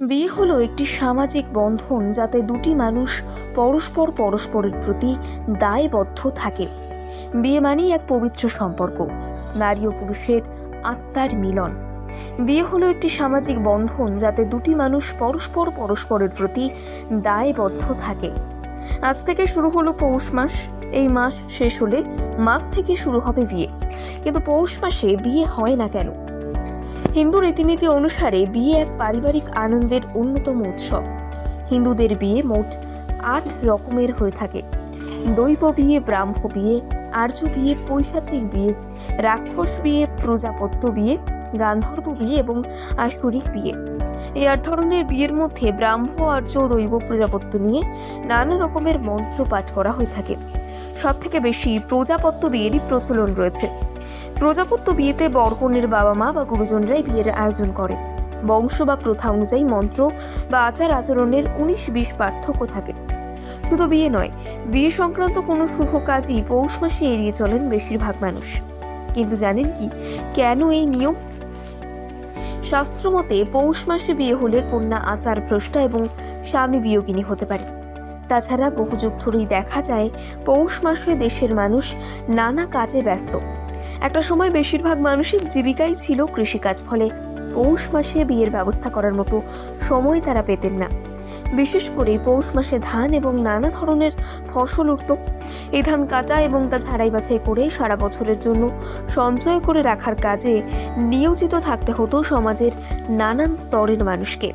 বিয়ে হলো একটি সামাজিক বন্ধন যাতে দুটি মানুষ পরস্পরের প্রতি দায়বদ্ধ থাকে। বিয়ে মানেই এক পবিত্র সম্পর্ক, নারী ও পুরুষের আত্মার মিলন। বিয়ে হলো একটি সামাজিক বন্ধন যাতে দুটি মানুষ পরস্পরের প্রতি দায়বদ্ধ থাকে। আজ থেকে শুরু হলো পৌষ মাস। এই মাস শেষ হলে মাঘ থেকে শুরু হবে বিয়ে। কিন্তু পৌষ মাসে বিয়ে হয় না কেন? হিন্দু রীতিনীতি অনুসারে বিয়ে এক পারিবারিক আনন্দের অন্যতম উৎসব। হিন্দুদের বিয়ে মোট 8 রকমের হয়ে থাকে। দৈব বিয়ে, ব্রাহ্ম বিয়ে, আর্য বিয়ে, পৈশাচিক বিয়ে, রাক্ষস বিয়ে, প্রজাপত্য বিয়ে, গান্ধর্ব বিয়ে এবং আসুরিক বিয়ে। এই 8 ধরনের বিয়ের মধ্যে ব্রাহ্ম, আর্য, দৈব, প্রজাপত্য নিয়ে নানা রকমের মন্ত্র পাঠ করা হয়ে থাকে। সব থেকে বেশি প্রজাপত্য বিয়েরই প্রচলন রয়েছে। প্রজাপত্য বিয়েতে বরকনের বাবা মা বা গুরুজনরাই বিয়ের আয়োজন করে। বংশ বা প্রথা অনুযায়ী মন্ত্র বা আচার আচরণের 19-20 পার্থক্য থাকে। শুধু বিয়ে নয়, বিয়ে সংক্রান্ত কোনো শুভ কাজই পৌষ মাসে এড়িয়ে চলেন বেশিরভাগ মানুষ। কিন্তু জানেন কি, কেন এই নিয়ম? শাস্ত্রমতে পৌষ মাসে বিয়ে হলে কন্যা আচার ভ্রষ্টা এবং স্বামী বিয়োগিনী হতে পারে। তাছাড়া বহু যুগ ধরেই দেখা যায় পৌষ মাসে দেশের মানুষ নানা কাজে ব্যস্ত। একটা সময় বেশিরভাগ মানুষের জীবিকাই ছিল কৃষিকাজ, ফলে পৌষ মাসে বিয়ের ব্যবস্থা করার মতো সময় তারা পেতেন না। বিশেষ করে পৌষ মাসে ধান এবং নানা ধরনের ফসল উঠত। এই ধান কাটা এবং তা ঝাড়াই বাছাই করে সারা বছরের জন্য সঞ্চয় করে রাখার কাজে নিয়োজিত থাকতে হতো সমাজের নানান স্তরের মানুষকে।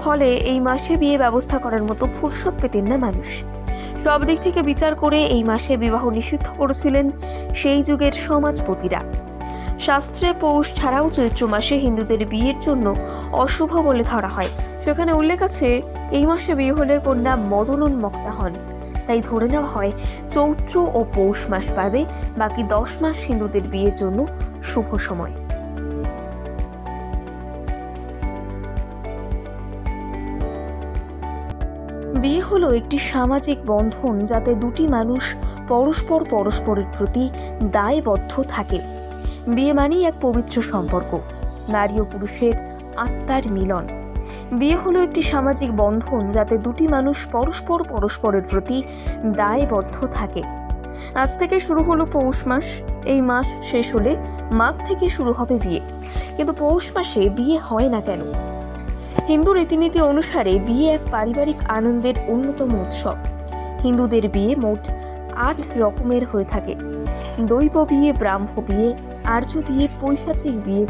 ফলে এই মাসে বিয়ে ব্যবস্থা করার মতো ফুরসত পেতেন না মানুষ। সব দিক থেকে বিচার করে এই মাসে বিবাহ নিষিদ্ধ করেছিলেন সেই যুগের সমাজপতিরা। শাস্ত্রে পৌষ ছাড়াও চৈত্র মাসে হিন্দুদের বিয়ের জন্য অশুভ বলে ধরা হয়। সেখানে উল্লেখ আছে এই মাসে বিয়ে হলে কন্যা মদনোন্মত্তা হন। তাই ধরে নেওয়া হয় চৈত্র ও পৌষ মাস বাদে বাকি 10 মাস হিন্দুদের বিয়ের জন্য শুভ সময়। বিয়ে হলো একটি সামাজিক বন্ধন যাতে দুটি মানুষ পরস্পরের প্রতি দায়বদ্ধ থাকে। বিয়ে মানেই এক পবিত্র সম্পর্ক, নারী ও পুরুষের আত্মার মিলন। বিয়ে হলো একটি সামাজিক বন্ধন যাতে দুটি মানুষ পরস্পরের প্রতি দায়বদ্ধ থাকে। আজ থেকে শুরু হলো পৌষ মাস। এই মাস শেষ হলে মাঘ থেকে শুরু হবে বিয়ে। কিন্তু পৌষ মাসে বিয়ে হয় না কেন? হিন্দু রীতিনীতি অনুসারে বিয়ে এক পারিবারিক আনন্দের অন্যতম উৎসব। হিন্দুদের বিয়ে মোট 8 রকমের হয়ে থাকে। দৈব বিয়ে, ব্রাহ্ম বিয়ে, আর্য বিয়ে, পৈশাচিক বিয়ে,